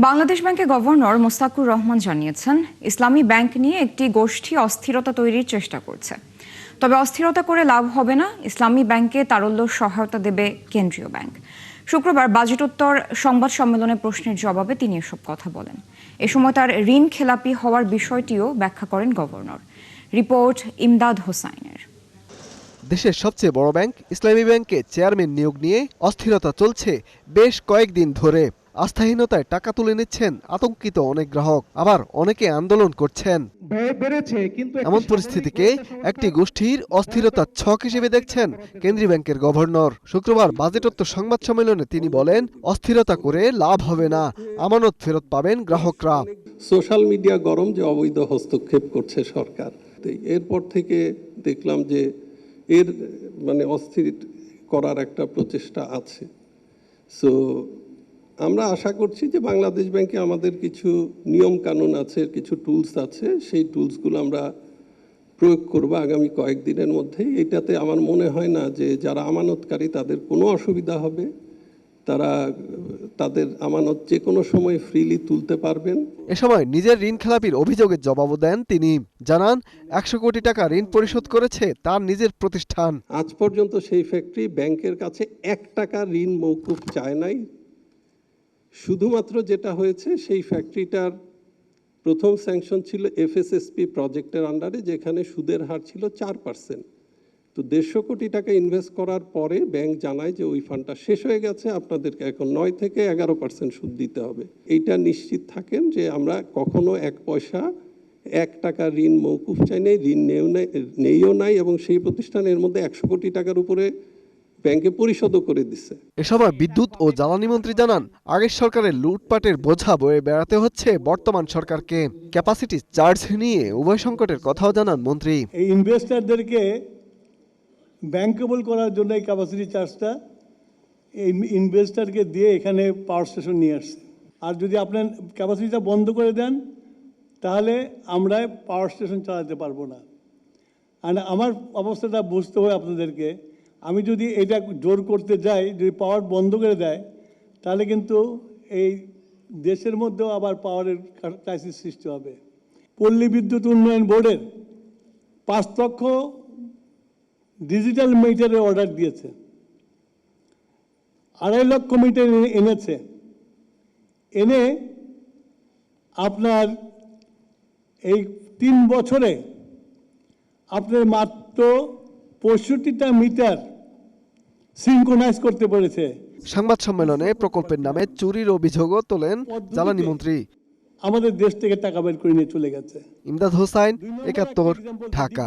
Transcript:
বাংলাদেশ ব্যাংকের গভর্নর মোস্তাকুর রহমান জানিয়েছেন, ইসলামী ব্যাংক নিয়ে একটি গোষ্ঠী অস্থিরতা তৈরির চেষ্টা করছে। তবে অস্থিরতা করে লাভ হবে না, ইসলামী ব্যাংকে তারল্য সহায়তা দেবে কেন্দ্রীয় ব্যাংক। শুক্রবার বাজেটোত্তর সংবাদ সম্মেলনে প্রশ্নের জবাবে তিনি এসব কথা বলেন। এ সময় তার ঋণ খেলাপি হওয়ার বিষয়টিও ব্যাখ্যা করেন গভর্নর। রিপোর্ট ইমদাদ হোসাইনের। দেশের সবচেয়ে বড় ব্যাংক ইসলামী ব্যাংকে চেয়ারম্যান নিয়োগ নিয়ে অস্থিরতা চলছে বেশ কয়েকদিন ধরে। আস্থাহীনতায় টাকা তুলে নিচ্ছেন আতঙ্কিত অনেক গ্রাহক, আবার অনেকে আন্দোলন করছেন। এমন পরিস্থিতিকে একটি গোষ্ঠীর অস্থিরতার ছক হিসেবে দেখছেন কেন্দ্রীয় ব্যাংকের গভর্নর। শুক্রবার বাজেটোত্তর সংবাদ সম্মেলনে তিনি বলেন, অস্থিরতা করে লাভ হবে না, আমানত ফেরত পাবেন গ্রাহকরা। সোশ্যাল মিডিয়া গরম যে অবৈধ হস্তক্ষেপ করছে সরকার, এরপর থেকে দেখলাম যে এর অস্থির করার একটা প্রচেষ্টা আছে। সো আমরা আশা করছি যে বাংলাদেশ ব্যাংকে আমাদের কিছু নিয়ম কানুন আছে, কিছু টুলস আছে, সেই টুলসগুলো আমরা প্রয়োগ করব আগামী কয়েকদিনের মধ্যেই। এটাতে আমার মনে হয় না যে যারা আমানতকারী তাদের কোনো অসুবিধা হবে। তারা তাদের আমানত যে কোনো সময় ফ্রিলি তুলতে পারবেন। এ সময় নিজের ঋণ খেলাপির অভিযোগের জবাবও দেন তিনি। জানান, 100 কোটি টাকা ঋণ পরিশোধ করেছে তার নিজের প্রতিষ্ঠান। আজ পর্যন্ত সেই ফ্যাক্টরি ব্যাংকের কাছে 1 টাকা ঋণ মওকুফ চায় নাই। শুধুমাত্র যেটা হয়েছে, সেই ফ্যাক্টরিটার প্রথম স্যাংশন ছিল এফএসএসপি প্রজেক্টের আন্ডারে, যেখানে সুদের হার ছিল 4%। তো 150 কোটি টাকা ইনভেস্ট করার পরে ব্যাংক জানায় যে ওই ফান্ডটা শেষ হয়ে গেছে, আপনাদেরকে এখন 9 থেকে 11% সুদ দিতে হবে। এইটা নিশ্চিত থাকেন যে আমরা কখনো 1 পয়সা 1 টাকা ঋণ মওকুফ চাই নাই, ঋণ নেইও নাই, এবং সেই প্রতিষ্ঠানের মধ্যে 100 কোটি টাকার উপরে ব্যাংকে পরিশোধও করে দিচ্ছে। এ সময় বিদ্যুৎ ও জ্বালানি মন্ত্রী জানান, আগের সরকারের লুটপাটের বোঝা বয়ে বেড়াতে হচ্ছে বর্তমান সরকারকে। ক্যাপাসিটি চার্জ নিয়ে উভয় সংকটের কথাও জানান মন্ত্রী। এই ইনভেস্টরদেরকে ব্যাংকেবল করার জন্য এই ক্যাপাসিটি চার্জটা এই ইনভেস্টরকে দিয়ে এখানে পাওয়ার স্টেশন নিয়ে আসছে। আর যদি আপনার ক্যাপাসিটিটা বন্ধ করে দেন, তাহলে আমরা পাওয়ার স্টেশন চালাতে পারবো না। আর আমার অবস্থাটা বুঝতে হবে আপনাদেরকে। আমি যদি এটা জোর করতে যাই, যদি পাওয়ার বন্ধ করে দেয়, তাহলে কিন্তু এই দেশের মধ্যেও আবার পাওয়ারের ক্রাইসিস সৃষ্টি হবে। পল্লী বিদ্যুৎ উন্নয়ন বোর্ডের 5 লক্ষ ডিজিটাল মিটারের অর্ডার দিয়েছে, 2.5 লক্ষ মিটার এনেছে। এনে আপনার এই 3 বছরে আপনার মাত্র 65টা মিটার সিনক্রোনাইজ করতে পেরেছে। সংবাদ সম্মেলনে প্রকল্পের নামে চুরির অভিযোগও তোলেন জ্বালানি মন্ত্রী। আমাদের দেশ থেকে টাকা বের করে নিয়ে চলে গেছে। ইমদাদ হোসাইন, 71, ঢাকা।